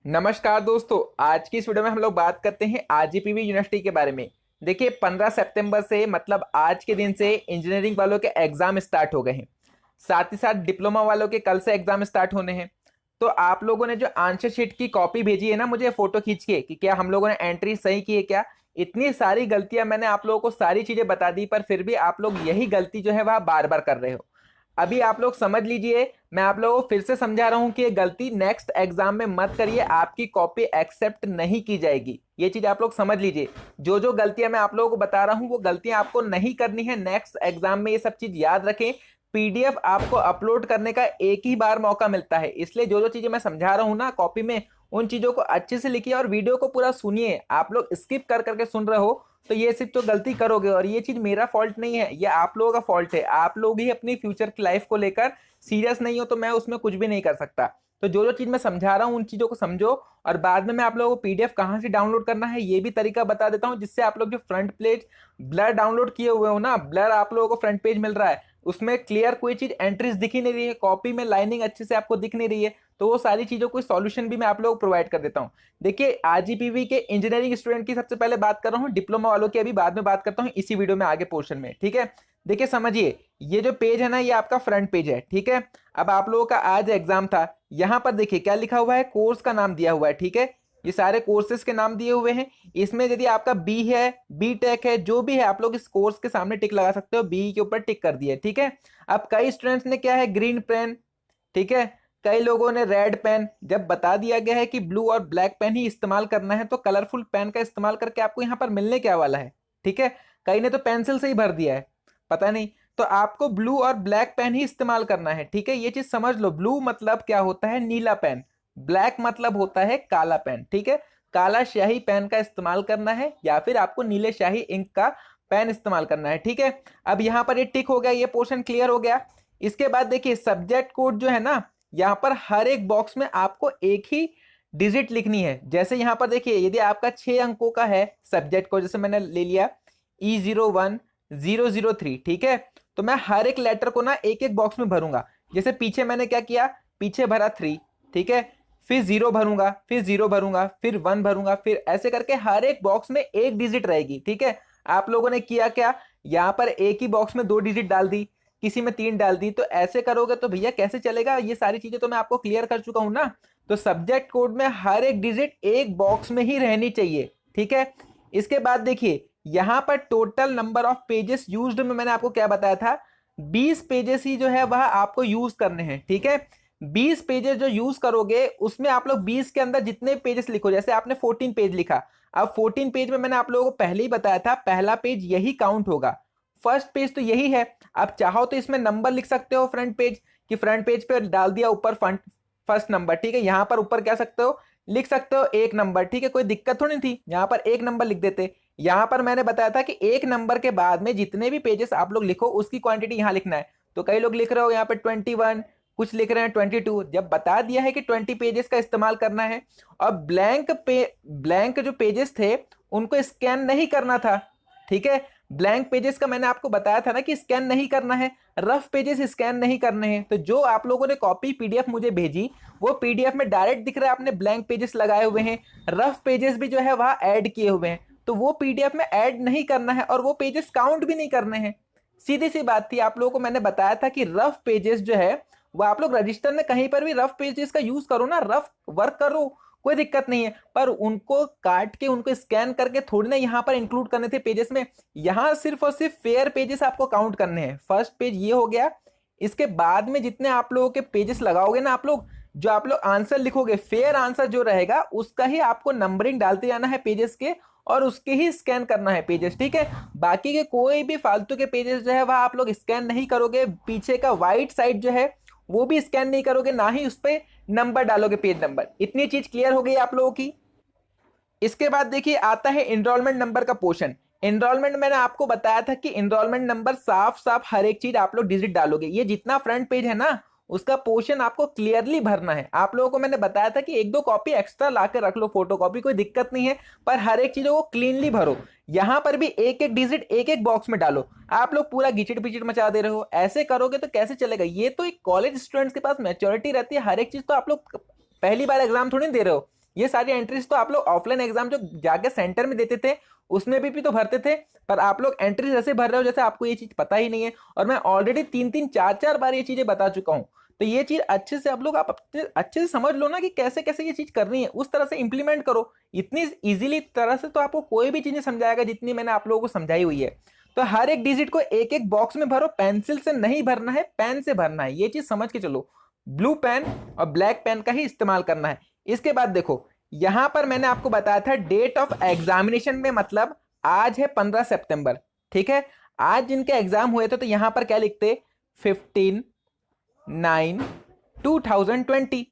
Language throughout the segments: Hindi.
नमस्कार दोस्तों। आज की इस वीडियो में हम लोग बात करते हैं आरजीपीवी यूनिवर्सिटी के बारे में। देखिए 15 सितंबर से मतलब आज के दिन से इंजीनियरिंग वालों के एग्जाम स्टार्ट हो गए हैं। साथ ही साथ डिप्लोमा वालों के कल से एग्जाम स्टार्ट होने हैं। तो आप लोगों ने जो आंसर शीट की कॉपी भेजी है ना मुझे फोटो खींच के कि क्या हम लोगों ने एंट्री सही की है क्या। इतनी सारी गलतियां मैंने आप लोगों को सारी चीजें बता दी पर फिर भी आप लोग यही गलती जो है वह बार बार कर रहे हो। अभी आप लोग समझ लीजिए, मैं आप लोगों को फिर से समझा रहा हूं कि ये गलती नेक्स्ट एग्जाम में मत करिए, आपकी कॉपी एक्सेप्ट नहीं की जाएगी। ये चीज आप लोग समझ लीजिए। जो जो गलतियां मैं आप लोगों को बता रहा हूं वो गलतियां आपको नहीं करनी है नेक्स्ट एग्जाम में, ये सब चीज याद रखें। पीडीएफ आपको अपलोड करने का एक ही बार मौका मिलता है, इसलिए जो जो चीजें मैं समझा रहा हूं ना कॉपी में उन चीजों को अच्छे से लिखिए और वीडियो को पूरा सुनिए। आप लोग स्किप कर करके सुन रहे हो तो ये सिर्फ तो गलती करोगे, और ये चीज मेरा फॉल्ट नहीं है, ये आप लोगों का फॉल्ट है। आप लोग ही अपनी फ्यूचर की लाइफ को लेकर सीरियस नहीं हो तो मैं उसमें कुछ भी नहीं कर सकता। तो जो जो चीज मैं समझा रहा हूँ उन चीजों को समझो, और बाद में मैं आप लोगों को पीडीएफ कहाँ से डाउनलोड करना है ये भी तरीका बता देता हूँ, जिससे आप लोग जो फ्रंट पेज ब्लर डाउनलोड किए हुए हो ना, ब्लर आप लोगों को फ्रंट पेज मिल रहा है उसमें क्लियर कोई चीज एंट्रीज दिख ही नहीं रही है, कॉपी में लाइनिंग अच्छे से आपको दिख नहीं रही है, तो वो सारी चीजों को सॉल्यूशन भी मैं आप लोगों को प्रोवाइड कर देता हूँ। देखिए आरजीपीवी के इंजीनियरिंग स्टूडेंट की सबसे पहले बात कर रहा हूँ, डिप्लोमा वालों की अभी बाद में बात करता हूँ इसी वीडियो में आगे पोर्शन में, ठीक है। देखिए समझिए, ये जो पेज है ना ये आपका फ्रंट पेज है, ठीक है। अब आप लोगों का आज एग्जाम था, यहाँ पर देखिए क्या लिखा हुआ है, कोर्स का नाम दिया हुआ है, ठीक है। ये सारे कोर्सेज के नाम दिए हुए हैं। इसमें यदि आपका बी है, बी टेक है, जो भी है आप लोग इस कोर्स के सामने टिक लगा सकते हो, बी के ऊपर टिक कर दिए, ठीक है। अब कई स्टूडेंट्स ने क्या है, ग्रीन पेन, ठीक है, कई लोगों ने रेड पेन। जब बता दिया गया है कि ब्लू और ब्लैक पेन ही इस्तेमाल करना है तो कलरफुल पेन का इस्तेमाल करके आपको यहाँ पर मिलने क्या वाला है, ठीक है। कई ने तो पेंसिल से ही भर दिया है, पता नहीं। तो आपको ब्लू और ब्लैक पेन ही इस्तेमाल करना है, ठीक है। ये चीज समझ लो, ब्लू मतलब क्या होता है, नीला पेन, ब्लैक मतलब होता है काला पेन, ठीक है। काला स्याही पेन का इस्तेमाल करना है या फिर आपको नीले स्याही इंक का पेन इस्तेमाल करना है, ठीक है। अब यहाँ पर ये टिक हो गया, ये पोर्शन क्लियर हो गया। इसके बाद देखिए सब्जेक्ट कोड जो है ना, यहाँ पर हर एक बॉक्स में आपको एक ही डिजिट लिखनी है। जैसे यहाँ पर देखिए यदि आपका 6 अंकों का है सब्जेक्ट कोड, जैसे मैंने ले लिया E01003, ठीक है। तो मैं हर एक लेटर को ना एक एक बॉक्स में भरूंगा। जैसे पीछे मैंने क्या किया, पीछे भरा 3, ठीक है, फिर 0 भरूंगा, फिर 0 भरूंगा, फिर 1 भरूंगा, फिर ऐसे करके हर एक बॉक्स में एक डिजिट रहेगी, ठीक है। आप लोगों ने किया क्या, यहाँ पर एक ही बॉक्स में 2 डिजिट डाल दी, किसी में 3 डाल दी, तो ऐसे करोगे तो भैया कैसे चलेगा। ये सारी चीजें तो मैं आपको क्लियर कर चुका हूं ना। तो सब्जेक्ट कोड में हर एक डिजिट एक बॉक्स में ही रहनी चाहिए, ठीक है। इसके बाद देखिए यहां पर total number of pages used में मैंने आपको क्या बताया था, 20 पेजेस ही जो है वह आपको यूज करने हैं, ठीक है। 20 पेजेस जो यूज करोगे उसमें आप लोग 20 के अंदर जितने पेजेस लिखो, जैसे आपने 14 पेज लिखा, अब 14 पेज में मैंने आप लोगों को पहले ही बताया था पहला पेज यही काउंट होगा, फर्स्ट पेज तो यही है। आप चाहो तो इसमें नंबर लिख सकते हो फ्रंट पेज, कि फ्रंट पेज पे डाल दिया ऊपर फर्स्ट नंबर, ठीक है। यहां पर ऊपर क्या सकते हो, लिख सकते हो एक नंबर, ठीक है, कोई दिक्कत थोड़ी थी, यहां पर एक नंबर लिख देते। यहां पर मैंने बताया था कि एक नंबर के बाद में जितने भी पेजेस आप लोग लिखो उसकी क्वांटिटी यहां लिखना है। तो कई लोग लिख रहे हो यहाँ पे 21, कुछ लिख रहे हैं 22। जब बता दिया है कि 20 पेजेस का इस्तेमाल करना है, और ब्लैंक जो पेजेस थे उनको स्कैन नहीं करना था, ठीक है। ब्लैंक पेजेस का मैंने आपको बताया था ना कि स्कैन नहीं करना है, रफ पेजेस स्कैन नहीं करने हैं। तो जो आप लोगों ने कॉपी पीडीएफ मुझे भेजी वो पीडीएफ में डायरेक्ट दिख रहा है आपने ब्लैंक पेजेस लगाए हुए हैं, रफ पेजेस भी जो है वहां ऐड किए हुए हैं, तो वो पीडीएफ में ऐड नहीं करना है और वो पेजेस काउंट भी नहीं करने हैं। सीधी सी बात थी, आप लोगों को मैंने बताया था कि रफ पेजेस जो है वो आप लोग रजिस्टर में कहीं पर भी रफ पेजेस का यूज करो ना, रफ वर्क करो, कोई दिक्कत नहीं है, पर उनको काट के उनको स्कैन करके थोड़ी ना यहाँ पर इंक्लूड करने थे पेजेस में। यहाँ सिर्फ और सिर्फ फेयर पेजेस आपको काउंट करने हैं। फर्स्ट पेज ये हो गया, इसके बाद में जितने आप लोगों के पेजेस लगाओगे ना, आप लोग जो आप लोग आंसर लिखोगे, फेयर आंसर जो रहेगा उसका ही आपको नंबरिंग डालते जाना है पेजेस के, और उसके ही स्कैन करना है पेजेस, ठीक है। बाकी के कोई भी फालतू के पेजेस जो है वह आप लोग स्कैन नहीं करोगे, पीछे का वाइट साइड जो है वो भी स्कैन नहीं करोगे, ना ही उस पर नंबर डालोगे, पेज नंबर। इतनी चीज क्लियर हो गई आप लोगों की। इसके बाद देखिए आता है एनरोलमेंट नंबर का पोर्शन। एनरोलमेंट मैंने आपको बताया था कि एनरोलमेंट नंबर साफ साफ हर एक चीज आप लोग डिजिट डालोगे। ये जितना फ्रंट पेज है ना उसका पोर्शन आपको क्लियरली भरना है। आप लोगों को मैंने बताया था कि एक दो कॉपी एक्स्ट्रा ला के रख लो, फोटो कॉपी, कोई दिक्कत नहीं है, पर हर एक चीजों को क्लीनली भरो। यहां पर भी एक एक डिजिट एक एक बॉक्स में डालो। आप लोग पूरा गिचिट पिचिट मचा दे रहे हो, ऐसे करोगे तो कैसे चलेगा। ये तो एक कॉलेज स्टूडेंट्स के पास मैच्योरिटी रहती है, हर एक चीज तो आप लोग पहली बार एग्जाम थोड़ी दे रहे हो, ये सारी एंट्रीज तो आप लोग ऑफलाइन एग्जाम जो जाके सेंटर में देते थे उसमें भी तो भरते थे, पर आप लोग एंट्रीज ऐसे भर रहे हो जैसे आपको ये चीज पता ही नहीं है। और मैं ऑलरेडी 3-3 4-4 बार ये चीजें बता चुका हूँ। तो ये चीज अच्छे से आप अच्छे से समझ लो ना कि कैसे कैसे ये चीज करनी है, उस तरह से इंप्लीमेंट करो। इतनी इजीली तरह से तो आपको कोई भी चीजें समझाएगा जितनी मैंने आप लोगों को समझाई हुई है। तो हर एक डिजिट को एक एक बॉक्स में भरो, पेंसिल से नहीं भरना है, पेन से भरना है, ये चीज समझ के चलो। ब्लू पेन और ब्लैक पेन का ही इस्तेमाल करना है। इसके बाद देखो, यहां पर मैंने आपको बताया था डेट ऑफ एग्जामिनेशन में मतलब आज है 15 सितंबर, ठीक है। आज जिनके एग्जाम हुए थे तो यहां पर क्या लिखते, 15/9/2020,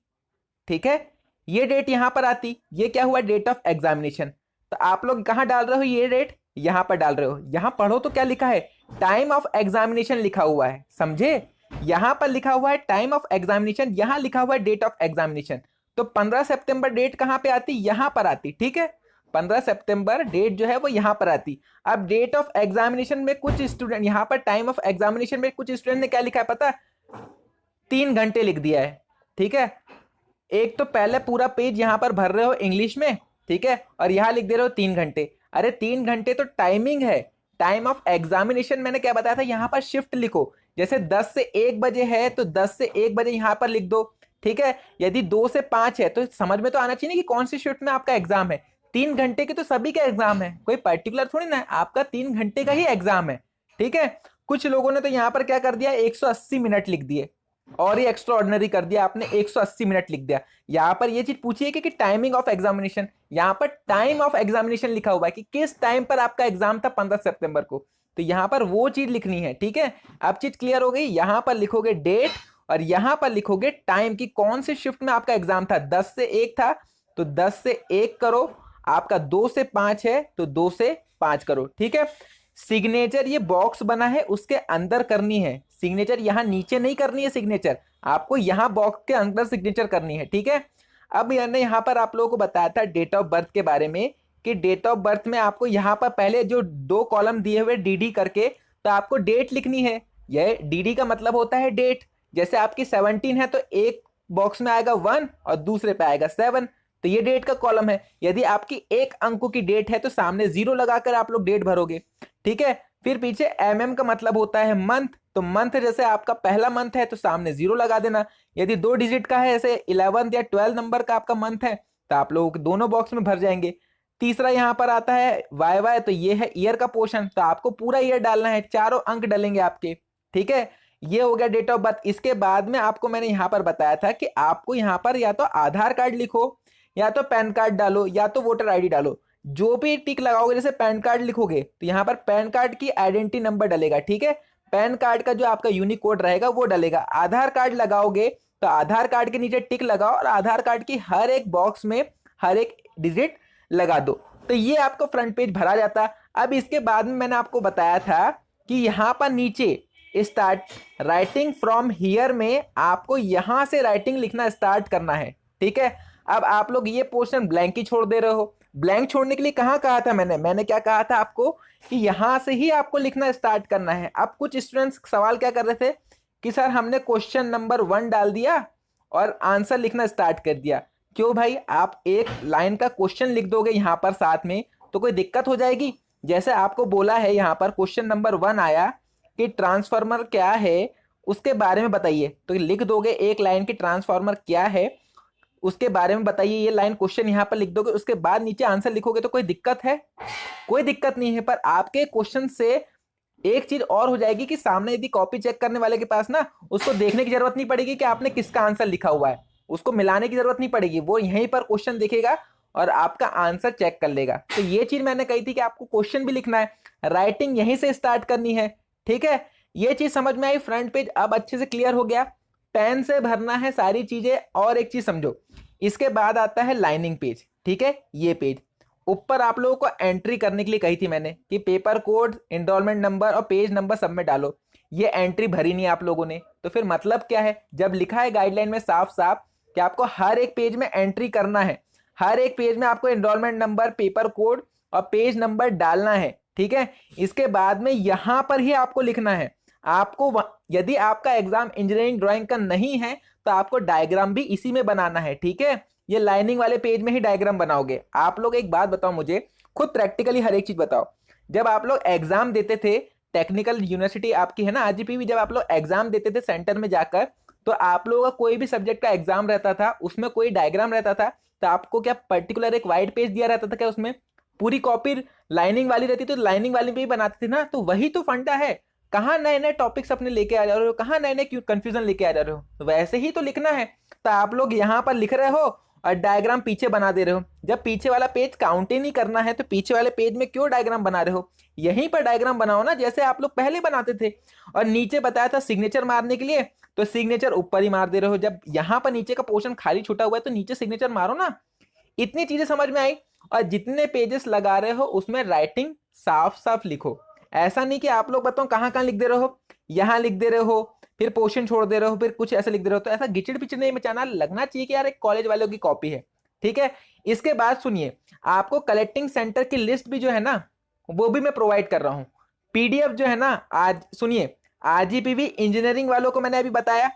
ठीक है। ये डेट यहां पर आती, ये क्या हुआ, डेट ऑफ एग्जामिनेशन। तो आप लोग कहां डाल रहे हो, ये डेट यहां पर डाल रहे हो। यहां पढ़ो तो क्या लिखा है, टाइम ऑफ एग्जामिनेशन लिखा हुआ है, समझे। यहां पर लिखा हुआ है टाइम ऑफ एग्जामिनेशन, यहां लिखा हुआ है डेट ऑफ एग्जामिनेशन। तो 15 सितंबर डेट कहां पे आती, यहां पर आती, ठीक है। 15 सितंबर डेट जो है वो यहां पर आती। अब डेट ऑफ एग्जामिनेशन में कुछ स्टूडेंट, यहां पर टाइम ऑफ एग्जामिनेशन में कुछ स्टूडेंट ने क्या लिखा है पता, 3 घंटे लिख दिया है, ठीक है। एक तो पहले पूरा पेज यहां पर भर रहे हो इंग्लिश में, ठीक है, और यहां लिख दे रहे हो 3 घंटे। अरे 3 घंटे तो टाइमिंग है, टाइम ऑफ एग्जामिनेशन मैंने क्या बताया था, यहां पर शिफ्ट लिखो। जैसे 10 से 1 बजे है तो 10 से 1 बजे यहां पर लिख दो, ठीक है। यदि 2 से 5 है तो समझ में तो आना चाहिए कि कौन सी शिफ्ट में आपका एग्जाम है। 3 घंटे के तो सभी का एग्जाम है, कोई पर्टिकुलर थोड़ी ना है, आपका 3 घंटे का ही एग्जाम है, ठीक है। कुछ लोगों ने तो यहां पर क्या कर दिया, 180 मिनट लिख दिए, और ये एक्स्ट्रा ऑर्डिनरी कर दिया आपने, 180 मिनट लिख दिया। यहां पर ये चीज पूछिए कि टाइमिंग ऑफ एग्जामिनेशन, यहां पर टाइम ऑफ एग्जामिनेशन लिखा हुआ है कि किस टाइम पर आपका एग्जाम था 15 सितंबर को, तो यहां पर वो चीज लिखनी है, ठीक है। अब चीज क्लियर हो गई। यहां पर लिखोगे डेट और यहां पर लिखोगे टाइम की कौन सी शिफ्ट में आपका एग्जाम था। 10 से 1 था तो 10 से 1 करो, आपका 2 से 5 है तो 2 से 5 करो, ठीक है। सिग्नेचर ये बॉक्स बना है उसके अंदर करनी है, सिग्नेचर यहां नीचे नहीं करनी है, सिग्नेचर आपको यहां बॉक्स के अंदर सिग्नेचर करनी है, ठीक है। अब मैंने यहां पर आप लोगों को बताया था डेट ऑफ बर्थ के बारे में कि डेट ऑफ बर्थ में आपको यहां पर पहले जो 2 कॉलम दिए हुए डीडी करके, तो आपको डेट लिखनी है। यह डीडी का मतलब होता है डेट। जैसे आपकी 17 है तो एक बॉक्स में आएगा 1 और दूसरे पे आएगा 7, तो ये डेट का कॉलम है। यदि आपकी 1 अंकों की डेट है तो सामने 0 लगाकर आप लोग डेट भरोगे, ठीक है। फिर पीछे एमएम का मतलब होता है मंथ, तो मंथ जैसे आपका पहला मंथ है तो सामने 0 लगा देना। यदि 2 डिजिट का है, जैसे 11 या 12 नंबर का आपका मंथ है, तो आप लोगों के दोनों बॉक्स में भर जाएंगे। तीसरा यहां पर आता है वाई वाई, तो ये है ईयर का पोर्शन, तो आपको पूरा ईयर डालना है, चारों अंक डलेंगे आपके, ठीक है। ये हो गया डेट ऑफ बर्थ। इसके बाद में आपको मैंने यहां पर बताया था कि आपको यहां पर या तो आधार कार्ड लिखो, या तो पैन कार्ड डालो, या तो वोटर आईडी डालो। जो भी टिक लगाओगे, जैसे पैन कार्ड लिखोगे तो यहां पर पैन कार्ड की आइडेंटिटी नंबर डलेगा, ठीक है। पैन कार्ड का जो आपका यूनिक कोड रहेगा वो डलेगा। आधार कार्ड लगाओगे तो आधार कार्ड के नीचे टिक लगाओ और आधार कार्ड की हर एक बॉक्स में हर एक डिजिट लगा दो, तो ये आपको फ्रंट पेज भरा जाता। अब इसके बाद में मैंने आपको बताया था कि यहां पर नीचे स्टार्ट राइटिंग फ्रॉम हियर में आपको यहां से राइटिंग लिखना स्टार्ट करना है, ठीक है। अब आप लोग ये पोर्शन ब्लैंक ही छोड़ दे रहे हो। ब्लैंक छोड़ने के लिए कहाँ कहा था मैंने क्या कहा था आपको कि यहां से ही आपको लिखना स्टार्ट करना है। अब कुछ स्टूडेंट्स सवाल क्या कर रहे थे कि सर हमने क्वेश्चन नंबर 1 डाल दिया और आंसर लिखना स्टार्ट कर दिया। क्यों भाई, आप एक लाइन का क्वेश्चन लिख दोगे यहां पर साथ में तो कोई दिक्कत हो जाएगी। जैसे आपको बोला है यहां पर क्वेश्चन नंबर 1 आया कि ट्रांसफार्मर क्या है उसके बारे में बताइए, तो लिख दोगे एक लाइन की ट्रांसफार्मर क्या है उसके बारे में बताइए, ये लाइन क्वेश्चन यहां पर लिख दोगे, उसके बाद नीचे आंसर लिखोगे, तो कोई दिक्कत है? कोई दिक्कत नहीं है। पर आपके क्वेश्चन से एक चीज और हो जाएगी कि सामने यदि कॉपी चेक करने वाले के पास ना उसको देखने की जरूरत नहीं पड़ेगी कि आपने किसका आंसर लिखा हुआ है, उसको मिलाने की जरूरत नहीं पड़ेगी, वो यहीं पर क्वेश्चन देखेगा और आपका आंसर चेक कर लेगा। तो ये चीज मैंने कही थी कि आपको क्वेश्चन भी लिखना है, राइटिंग यहीं से स्टार्ट करनी है, ठीक है। ये चीज समझ में आई, फ्रंट पेज अब अच्छे से क्लियर हो गया। पेन से भरना है सारी चीजें। और एक चीज समझो, इसके बाद आता है लाइनिंग पेज, ठीक है। ये पेज ऊपर आप लोगों को एंट्री करने के लिए कही थी मैंने कि पेपर कोड, एनरोलमेंट नंबर और पेज नंबर सब में डालो। ये एंट्री भरी नहीं आप लोगों ने, तो फिर मतलब क्या है, जब लिखा है गाइडलाइन में साफ साफ कि आपको हर एक पेज में एंट्री करना है, हर एक पेज में आपको एनरोलमेंट नंबर, पेपर कोड और पेज नंबर डालना है, ठीक है। इसके बाद में यहां पर ही आपको लिखना है। आपको यदि आपका एग्जाम इंजीनियरिंग ड्राइंग का नहीं है तो आपको डायग्राम भी इसी में बनाना है, ठीक है। ये लाइनिंग वाले पेज में ही डायग्राम बनाओगे। आप लोग एक बात बताओ मुझे, खुद प्रैक्टिकली हर एक चीज बताओ। जब आप लोग एग्जाम देते थे, टेक्निकल यूनिवर्सिटी आपकी है ना आरजीपीवी, जब आप लोग एग्जाम देते थे सेंटर में जाकर, तो आप लोगों का कोई भी सब्जेक्ट का एग्जाम रहता था, उसमें कोई डायग्राम रहता था, तो आपको क्या पर्टिकुलर एक वाइट पेज दिया रहता था क्या? उसमें पूरी कॉपी लाइनिंग वाली रहती, तो लाइनिंग वाली पे ही बनाते थे ना। तो वही तो फंडा है। कहाँ नए नए टॉपिक्स अपने लेके आ जा रहे हो, कहाँ नए नए कंफ्यूजन लेके आ जा रहे हो? तो वैसे ही तो लिखना है। तो आप लोग यहाँ पर लिख रहे हो और डायग्राम पीछे बना दे रहे हो। जब पीछे वाला पेज काउंट ही नहीं करना है तो पीछे वाले पेज में क्यों डायग्राम बना रहे हो? यहीं पर डायग्राम बनाओ ना, जैसे आप लोग पहले बनाते थे। और नीचे बताया था सिग्नेचर मारने के लिए, तो सिग्नेचर ऊपर ही मार दे रहे हो। जब यहाँ पर नीचे का पोर्शन खाली छूटा हुआ है तो नीचे सिग्नेचर मारो ना। इतनी चीजें समझ में आई। और जितने पेजेस लगा रहे हो उसमें राइटिंग साफ साफ लिखो। ऐसा नहीं कि आप लोग बताओ कहाँ कहाँ लिख दे रहे हो, यहाँ लिख दे रहे हो, फिर पोर्शन छोड़ दे रहे हो, फिर कुछ ऐसा लिख दे रहे हो। तो ऐसा गिचड़ पिचड़ नहीं मचाना, लगना चाहिए कि यार एक कॉलेज वालों की कॉपी है। ठीक है। इसके बाद सुनिए, आपको कलेक्टिंग सेंटर की लिस्ट भी जो है ना, वो भी मैं प्रोवाइड कर रहा हूँ। पीडीएफ जो है ना, आज सुनिए, आरजीपीवी इंजीनियरिंग वालों को मैंने अभी बताया,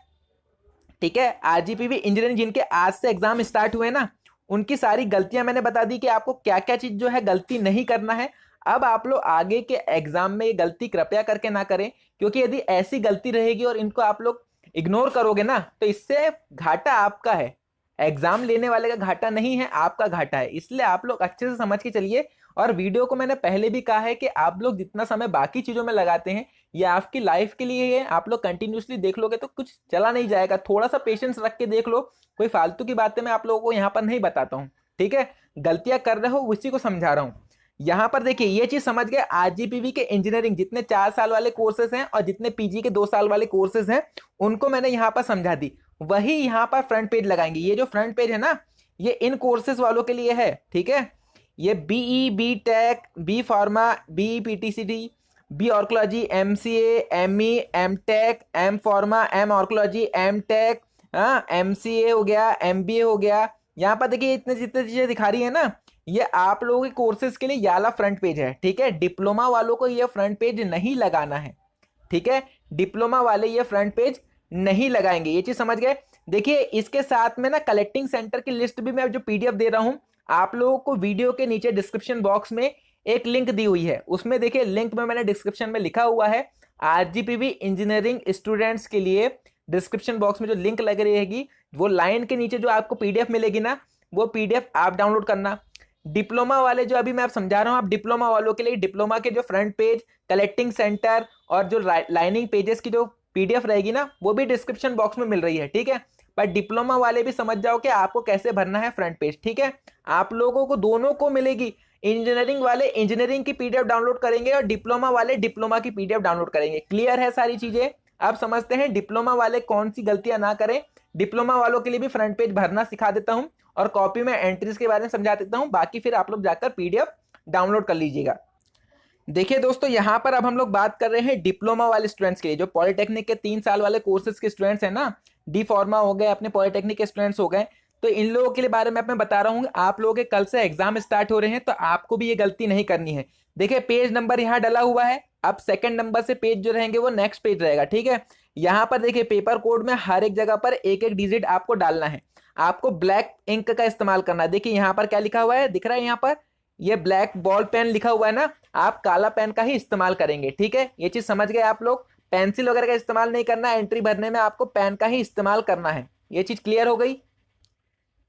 ठीक है। आरजीपीवी इंजीनियरिंग जिनके आज से एग्जाम स्टार्ट हुए ना, उनकी सारी गलतियां मैंने बता दी कि आपको क्या क्या चीज जो है गलती नहीं करना है। अब आप लोग आगे के एग्जाम में ये गलती कृपया करके ना करें, क्योंकि यदि ऐसी गलती रहेगी और इनको आप लोग इग्नोर करोगे ना, तो इससे घाटा आपका है। एग्जाम लेने वाले का घाटा नहीं है, आपका घाटा है। इसलिए आप लोग अच्छे से समझ के चलिए। और वीडियो को मैंने पहले भी कहा है कि आप लोग जितना समय बाकी चीजों में लगाते हैं, ये आपकी लाइफ के लिए है। आप लोग कंटिन्यूसली देख लोगे तो कुछ चला नहीं जाएगा। थोड़ा सा पेशेंस रख के देख लो। कोई फालतू की बातें मैं आप लोगों को यहाँ पर नहीं बताता हूँ, ठीक है। गलतियां कर रहे हो उसी को समझा रहा हूँ। यहाँ पर देखिए, ये चीज समझ गए, आरजीपीवी के इंजीनियरिंग जितने 4 साल वाले कोर्सेज हैं और जितने पीजी के 2 साल वाले कोर्सेज हैं, उनको मैंने यहाँ पर समझा दी। वही यहाँ पर फ्रंट पेज लगाएंगे। ये जो फ्रंट पेज है ना, ये इन कोर्सेज वालों के लिए है, ठीक है। ये BE, B tech, B pharma, B PTCT, B ऑर्कोलॉजी, M C M E, M tech, M pharma, M ऑर्कोलॉजी, एम टेक, हाँ, एम सी ए हो गया, एम बी ए हो गया। यहाँ पर देखिए इतने जितने चीजें दिखा रही है ना, ये आप लोगों के कोर्सेज के लिए ये वाला फ्रंट पेज है, ठीक है। डिप्लोमा वालों को ये फ्रंट पेज नहीं लगाना है, ठीक है। डिप्लोमा वाले ये फ्रंट पेज नहीं लगाएंगे, ये चीज समझ गए। देखिए इसके साथ में ना कलेक्टिंग सेंटर की लिस्ट भी मैं जो पीडीएफ दे रहा हूं, आप लोगों को वीडियो के नीचे डिस्क्रिप्शन बॉक्स में एक लिंक दी हुई है। उसमें देखिए लिंक में मैंने डिस्क्रिप्शन में लिखा हुआ है, आरजीपीवी इंजीनियरिंग स्टूडेंट्स के लिए डिस्क्रिप्शन बॉक्स में जो लिंक लग रहेगी, वो लाइन के नीचे जो आपको पीडीएफ मिलेगी ना, वो पीडीएफ आप डाउनलोड करना। डिप्लोमा वाले जो अभी मैं आप समझा रहा हूं, आप डिप्लोमा वालों के लिए डिप्लोमा के जो फ्रंट पेज, कलेक्टिंग सेंटर और जो लाइनिंग पेजेस की जो पीडीएफ रहेगी ना, वो भी डिस्क्रिप्शन बॉक्स में मिल रही है, ठीक है। पर डिप्लोमा वाले भी समझ जाओ कि आपको कैसे भरना है फ्रंट पेज, ठीक है। आप लोगों को दोनों को मिलेगी। इंजीनियरिंग वाले इंजीनियरिंग की पीडीएफ डाउनलोड करेंगे और डिप्लोमा वाले डिप्लोमा की पीडीएफ डाउनलोड करेंगे। क्लियर है सारी चीजें? आप समझते हैं डिप्लोमा वाले कौन सी गलतियां ना करें। डिप्लोमा वालों के लिए भी फ्रंट पेज भरना सिखा देता हूं और कॉपी में एंट्रीज के बारे में समझा देता हूं। बाकी फिर आप लोग जाकर पीडीएफ डाउनलोड कर लीजिएगा। देखिए दोस्तों, यहाँ पर अब हम लोग बात कर रहे हैं डिप्लोमा वाले स्टूडेंट्स के लिए, जो पॉलिटेक्निक के 3 साल वाले कोर्सेज के स्टूडेंट्स हैं ना, डी फार्मा हो गए, अपने पॉलिटेक्निक के स्टूडेंट्स हो गए। तो इन लोगों के लिए बारे में मैं बता रहा हूँ, आप लोगों के कल से एग्जाम स्टार्ट हो रहे हैं, तो आपको भी ये गलती नहीं करनी है। देखिए पेज नंबर यहाँ डला हुआ है, अब सेकंड नंबर से पेज जो रहेंगे वो नेक्स्ट पेज रहेगा, ठीक है। यहाँ पर देखिए पेपर कोड में हर एक जगह पर एक एक डिजिट आपको डालना है। आपको ब्लैक इंक का इस्तेमाल करना है। देखिए यहाँ पर क्या लिखा हुआ है, दिख रहा है यहाँ पर, ये ब्लैक बॉल पेन लिखा हुआ है ना, आप काला पेन का ही इस्तेमाल करेंगे, ठीक है। ये चीज समझ गए आप लोग? पेंसिल वगैरह का इस्तेमाल नहीं करना है, एंट्री भरने में आपको पेन का ही इस्तेमाल करना है। ये चीज क्लियर हो गई?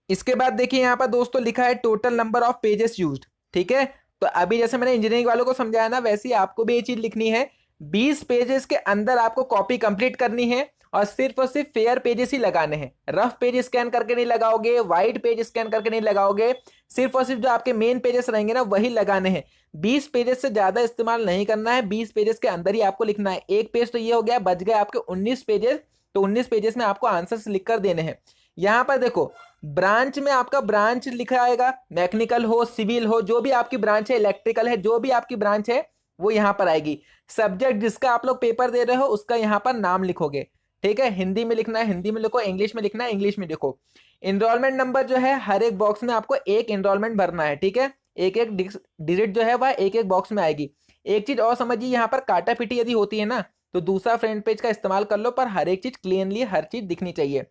इसके बाद देखिए यहाँ पर दोस्तों लिखा है total number of pages used, ठीक है। तो अभी जैसे मैंने इंजीनियरिंग वालों को समझाया ना, वैसे ही आपको भी ये चीज लिखनी है। 20 पेजेस के अंदर आपको कॉपी कंप्लीट करनी है और सिर्फ फेयर पेजेस ही लगाने हैं। रफ पेज स्कैन करके नहीं लगाओगे, वाइट पेज स्कैन करके नहीं लगाओगे, सिर्फ और सिर्फ जो आपके मेन पेजेस रहेंगे ना वही लगाने हैं। 20 पेजेस से ज्यादा इस्तेमाल नहीं करना है, 20 पेजेस के अंदर ही आपको लिखना है। एक पेज तो ये हो गया, बच गए आपके 19 पेजेस। तो 19 पेजेस में आपको आंसर्स लिख कर देने हैं। यहाँ पर देखो ब्रांच में आपका ब्रांच लिखा आएगा, मैकेनिकल हो, सिविल हो, जो भी आपकी ब्रांच है, इलेक्ट्रिकल है, जो भी आपकी ब्रांच है वो यहाँ पर आएगी। सब्जेक्ट जिसका आप लोग पेपर दे रहे हो उसका यहाँ पर नाम लिखोगे, ठीक है। हिंदी में लिखना है हिंदी में लिखो, इंग्लिश में लिखना है इंग्लिश में लिखो। इनरोलमेंट नंबर जो है हर एक बॉक्स में आपको एक इनरोलमेंट भरना है, ठीक है। एक एक डिजिट जो है वह एक एक बॉक्स में आएगी। एक चीज और समझिए, यहाँ पर काटा पीटी यदि होती है ना, तो दूसरा फ्रंट पेज का इस्तेमाल कर लो, पर हर एक चीज क्लियरली हर चीज दिखनी चाहिए।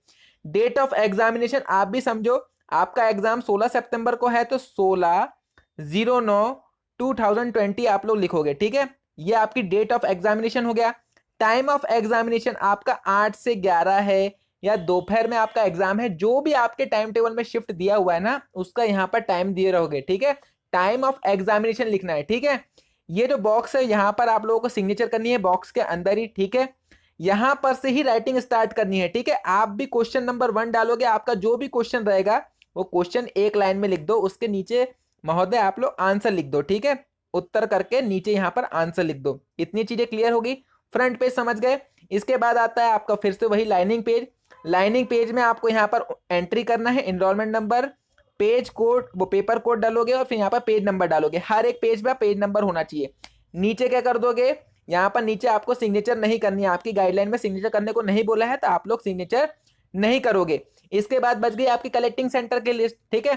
डेट ऑफ एग्जामिनेशन आप भी समझो, आपका एग्जाम 16 सितंबर को है तो 16/09/2020 आप लोग लिखोगे, ठीक है। ये आपकी डेट ऑफ एग्जामिनेशन हो गया। टाइम ऑफ एग्जामिनेशन आपका 8 से 11 है या दोपहर में आपका एग्जाम है, जो भी आपके टाइम टेबल में शिफ्ट दिया हुआ है ना उसका यहाँ पर टाइम दिए रहोगे, ठीक है। टाइम ऑफ एग्जामिनेशन लिखना है, ठीक है। ये जो बॉक्स है यहाँ पर आप लोगों को सिग्नेचर करनी है बॉक्स के अंदर ही, ठीक है। यहां पर से ही राइटिंग स्टार्ट करनी है, ठीक है। आप भी क्वेश्चन नंबर 1 डालोगे, आपका जो भी क्वेश्चन रहेगा वो क्वेश्चन एक लाइन में लिख दो, उसके नीचे महोदय आप लोग आंसर लिख दो, ठीक है। उत्तर करके नीचे यहां पर आंसर लिख दो। इतनी चीजें क्लियर होगी। फ्रंट पेज समझ गए। इसके बाद आता है आपका फिर से वही लाइनिंग पेज। लाइनिंग पेज में आपको यहाँ पर एंट्री करना है एनरोलमेंट नंबर, पेज कोड, वो पेपर कोड डालोगे और फिर यहाँ पर पेज नंबर डालोगे। हर एक पेज में पेज नंबर होना चाहिए। नीचे क्या कर दोगे, यहाँ पर नीचे आपको सिग्नेचर नहीं करनी है, आपकी गाइडलाइन में सिग्नेचर करने को नहीं बोला है तो आप लोग सिग्नेचर नहीं करोगे। इसके बाद बच गई आपकी कलेक्टिंग सेंटर की लिस्ट, ठीक है।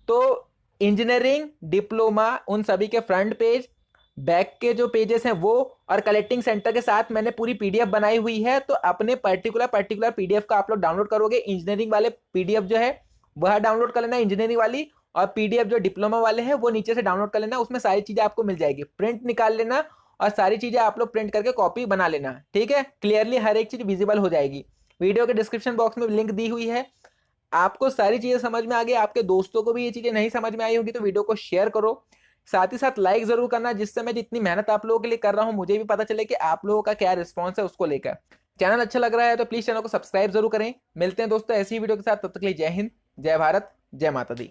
तो इंजीनियरिंग, डिप्लोमा, उन सभी के फ्रंट पेज, बैक के जो पेजेस हैं वो, और कलेक्टिंग सेंटर के साथ मैंने पूरी पीडीएफ बनाई हुई है। तो अपने पर्टिकुलर पीडीएफ का आप लोग डाउनलोड करोगे। इंजीनियरिंग वाले पीडीएफ जो है वह डाउनलोड कर लेना इंजीनियरिंग वाली, और पीडीएफ जो डिप्लोमा वाले हैं वो नीचे से डाउनलोड कर लेना। उसमें सारी चीजें आपको मिल जाएगी। प्रिंट निकाल लेना और सारी चीजें आप लोग प्रिंट करके कॉपी बना लेना, ठीक है। क्लियरली हर एक चीज विजिबल हो जाएगी। वीडियो के डिस्क्रिप्शन बॉक्स में लिंक दी हुई है। आपको सारी चीजें समझ में आ गई, आपके दोस्तों को भी ये चीजें नहीं समझ में आई होगी तो वीडियो को शेयर करो। साथ ही साथ लाइक जरूर करना, जिससे मैं जितनी मेहनत आप लोगों के लिए कर रहा हूं मुझे भी पता चले कि आप लोगों का क्या रिस्पॉन्स है उसको लेकर। चैनल अच्छा लग रहा है तो प्लीज चैनल को सब्सक्राइब जरूर करें। मिलते हैं दोस्तों ऐसी वीडियो के साथ, तब तक के लिए जय हिंद, जय भारत, जय माता दी।